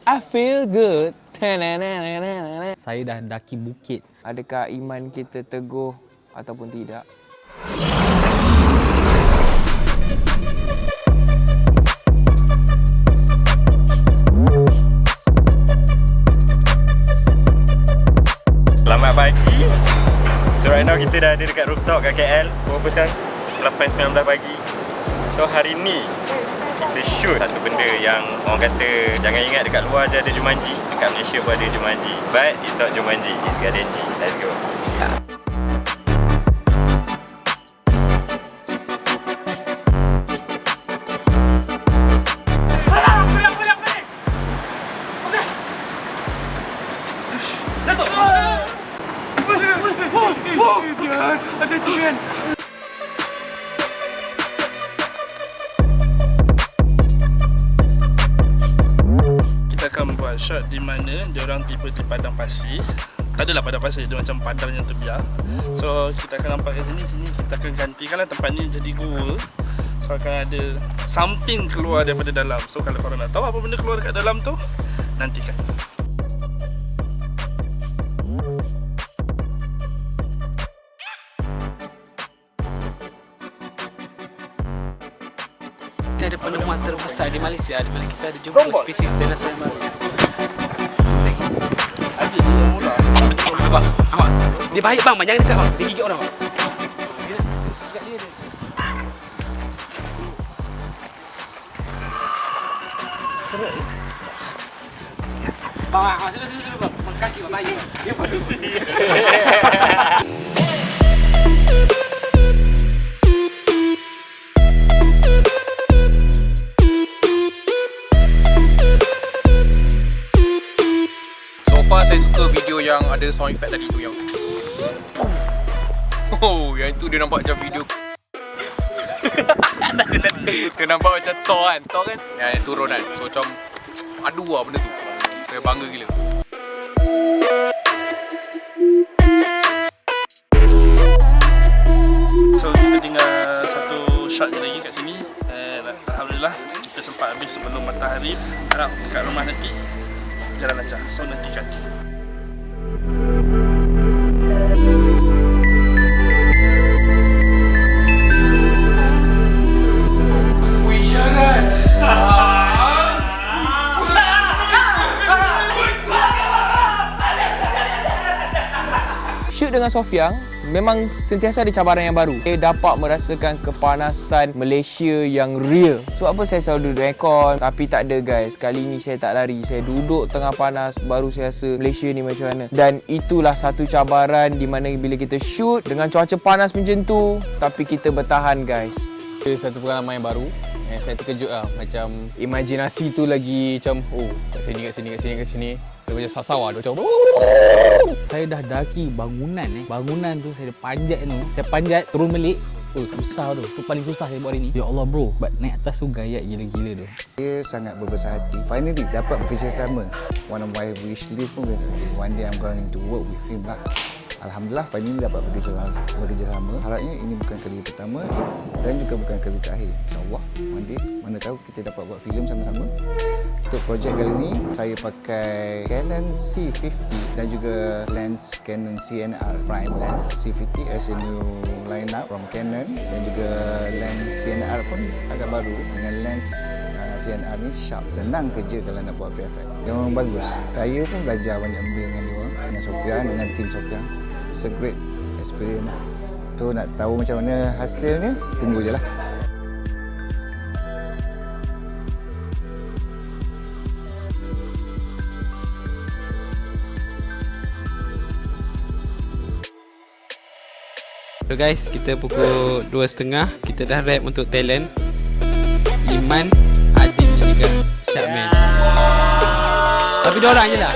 I feel good. Saya dah daki bukit. Adakah iman kita teguh ataupun tidak? Selamat pagi. So right now kita dah ada dekat rooftop kat KL. Berapa sekarang? 8.19 pagi. So hari ni kita shoot satu benda yang orang kata jangan ingat dekat luar je ada Jumanji. Dekat Malaysia pun ada Jumanji. But it's not Jumanji, it's Garden G. Let's go. Kita akan buat shot di mana diorang tiba di padang pasir. Tak adalah padang pasir, dia macam padang yang terbiar. So kita akan nampak kat sini kita akan gantikanlah tempat ni jadi gua. So akan ada something keluar daripada dalam. So kalau korang nak tahu apa benda keluar dekat dalam tu, nantikan. Kita ada penemuan terbesar di Malaysia, di mana kita ada jumpa spesies dinosaur yang baru. Abang, dia baik bang, jangan dekat bang, dia gigit orang. Bang, sini bang, kaki bang, baik bang. Dia pada. Saya suka video yang ada sound effect tadi tu yang yang itu dia nampak macam video dia nampak macam Thor kan yang turun kan. So macam aduh lah benda tu. Saya bangga gila. So kita tinggal satu shot je lagi kat sini. Alhamdulillah kita sempat habis sebelum matahari. Harap kat rumah nanti jalan lancar. So nantikan. Shoot dengan Sofiang memang sentiasa ada cabaran yang baru. Saya dapat merasakan kepanasan Malaysia yang real. Sebab apa saya selalu duduk aircon, tapi tak ada guys. Kali ni saya tak lari. Saya duduk tengah panas, baru saya rasa Malaysia ni macam mana. Dan itulah satu cabaran di mana bila kita shoot dengan cuaca panas macam tu, tapi kita bertahan guys. Satu pengalaman yang baru. Saya terkejut lah. Macam imajinasi tu lagi macam kat sini. Dia macam sasawa. Dia macam Saya dah daki bangunan Bangunan tu saya dah panjat tu. Saya panjat turun balik. Susah tu. Tu paling susah saya buat hari ni. Ya Allah bro, naik atas tu gayat gila-gila tu. Saya sangat berbesar hati. Finally dapat bekerjasama. One of my wish list pun one day I'm going to work with him lah. Alhamdulillah finally dapat bekerjasama. Harapnya ini bukan kali pertama dan juga bukan kali terakhir. InsyaAllah one day mana tahu kita dapat buat filem sama-sama. Untuk projek kali ini saya pakai Canon C50 dan juga lens Canon CNR prime lens C50 as a new lineup from Canon, dan juga lens CNR pun agak baru dengan lens CNR ni sharp, senang kerja kalau nak buat VFX. Memang bagus. Saya pun belajar banyak benda dengan dia, dengan Sofian, dengan tim Sofian. It's a great experience. So nak tahu macam mana hasilnya, tunggu je lah. So guys, kita pukul 2.30. Kita dah rap untuk talent Iman, Adil dan juga Syakman. Tapi diorang je lah.